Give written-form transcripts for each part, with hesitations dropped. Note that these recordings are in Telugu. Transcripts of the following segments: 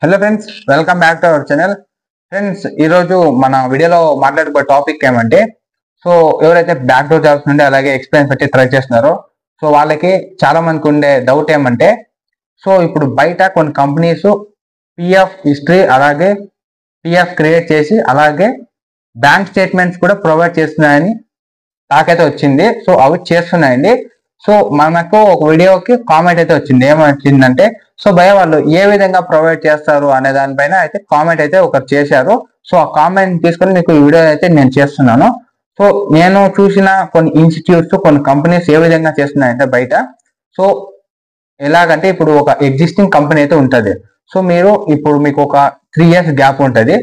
Hello friends, welcome back to our channel. Friends, ఈరోజు మన వీడియోలో మాట్లాడుకునే టాపిక్ ఏమంటే, ఎవరైతే బ్యాక్ డోర్ జాబ్స్ నుండి అలాగే ఎక్స్పీరియన్స్ పెట్టి ట్రై చేస్తున్నారో వాళ్ళకి చాలా మందికి ఉండే డౌట్ ఏమంటే, ఇప్పుడు బయట కొన్ని కంపెనీస్ పిఎఫ్ హిస్టరీ అలాగే పిఎఫ్ క్రియేట్ చేసి అలాగే బ్యాంక్ స్టేట్మెంట్స్ కూడా ప్రొవైడ్ చేస్తున్నాయని నాకైతే వచ్చింది. అవి చేస్తున్నాయండి. మనకు ఒక వీడియోకి కామెంట్ అయితే వచ్చింది. ఏమొచ్చిందంటే, భయ వాళ్ళు ఏ విధంగా ప్రొవైడ్ చేస్తారు అనే దానిపైన అయితే కామెంట్ అయితే ఒకరు చేశారు. ఆ కామెంట్ తీసుకొని మీకు ఈ వీడియో అయితే నేను చేస్తున్నాను. నేను చూసిన కొన్ని ఇన్స్టిట్యూట్స్ కొన్ని కంపెనీస్ ఏ విధంగా చేస్తున్నాయంటే బయట, ఎలాగంటే ఇప్పుడు ఒక ఎగ్జిస్టింగ్ కంపెనీ అయితే ఉంటుంది. ఇప్పుడు మీకు ఒక 3 years గ్యాప్ ఉంటుంది.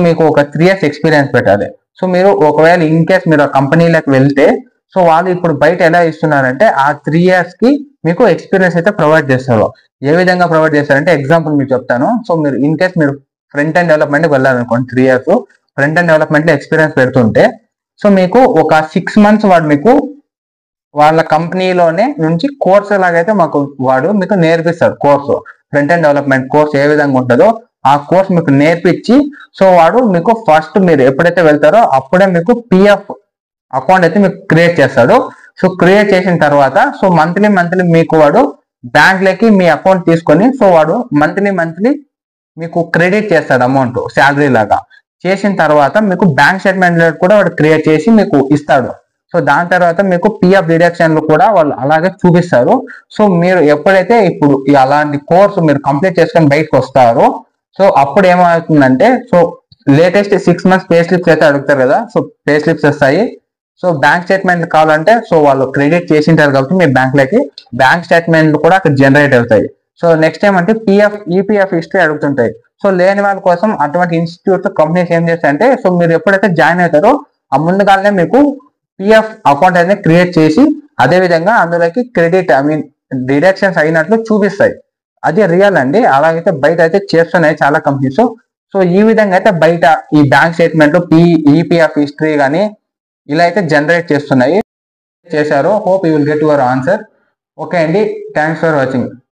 మీకు ఒక 3 years ఎక్స్పీరియన్స్ పెట్టాలి. మీరు ఒకవేళ ఇన్ కేస్ మీరు ఆ కంపెనీలకు వెళ్తే వాళ్ళు ఇప్పుడు బయట ఎలా ఇస్తున్నారంటే, ఆ 3 years కి మీకు ఎక్స్పీరియన్స్ అయితే ప్రొవైడ్ చేస్తారు. ఏ విధంగా ప్రొవైడ్ చేస్తారంటే ఎగ్జాంపుల్ మీకు చెప్తాను. మీరు ఇన్ కేస్ మీరు ఫ్రంట్ ఎండ్ డెవలప్మెంట్ వెళ్ళాలనుకోండి, 3 years ఫ్రంట్ ఎండ్ డెవలప్మెంట్ లో ఎక్స్పీరియన్స్ పెడుతుంటే, మీకు ఒక 6 months వాడు మీకు వాళ్ళ కంపెనీలోనే నుంచి కోర్స్ ఎలాగైతే వాడు మీకు నేర్పిస్తాడు. Course front end development course ఏ విధంగా ఉంటుందో ఆ కోర్స్ మీకు నేర్పించి వాడు మీకు ఫస్ట్ మీరు ఎప్పుడైతే వెళ్తారో అప్పుడే మీకు పిఎఫ్ అకౌంట్ అయితే మీకు క్రియేట్ చేస్తాడు. క్రియేట్ చేసిన తర్వాత మంత్లీ మీకు వాడు బ్యాంక్ లోకి మీ అకౌంట్ తీసుకొని వాడు మంత్లీ మీకు క్రెడిట్ చేస్తాడు అమౌంట్ శాలరీ లాగా. చేసిన తర్వాత మీకు బ్యాంక్ స్టేట్మెంట్ కూడా వాడు క్రియేట్ చేసి మీకు ఇస్తాడు. దాని తర్వాత మీకు పిఎఫ్ డిడక్షన్లు కూడా వాళ్ళు అలాగే చూపిస్తారు. మీరు ఎప్పుడైతే ఇప్పుడు అలాంటి కోర్సు మీరు కంప్లీట్ చేసుకొని బయటకు వస్తారో అప్పుడు ఏమవుతుందంటే, లేటెస్ట్ 6 months పే స్లిప్స్ అయితే అడుగుతారు కదా. పే స్లిప్స్ వస్తాయి. బ్యాంక్ స్టేట్మెంట్ కావాలంటే వాళ్ళు క్రెడిట్ చేసింటారు కాబట్టి మీ బ్యాంక్ లోకి బ్యాంక్ స్టేట్మెంట్లు కూడా అక్కడ జనరేట్ అవుతాయి. నెక్స్ట్ ఏమంటే పిఎఫ్ ఈపీఎఫ్ హిస్టరీ అడుగుతుంటాయి. లేని వాళ్ళ కోసం అటువంటి ఇన్స్టిట్యూట్ కంపెనీస్ ఏం చేస్తాయంటే, మీరు ఎప్పుడైతే జాయిన్ అవుతారో ఆ ముందుగానే మీకు పిఎఫ్ అకౌంట్ అనేది క్రియేట్ చేసి అదే విధంగా అందులోకి క్రెడిట్ డిడక్షన్స్ అయినట్లు చూపిస్తాయి. అది రియల్ అండి. అలాగైతే బయట అయితే చేస్తున్నాయి చాలా కంపెనీస్. ఈ విధంగా అయితే బయట ఈ బ్యాంక్ స్టేట్మెంట్ ఈపీఎఫ్ హిస్టరీ కానీ ఇలా అయితే జనరేట్ చేస్తున్నాయి. చేశారు. Hope you will get your answer. Okay అండి, థ్యాంక్స్ ఫర్ వాచింగ్.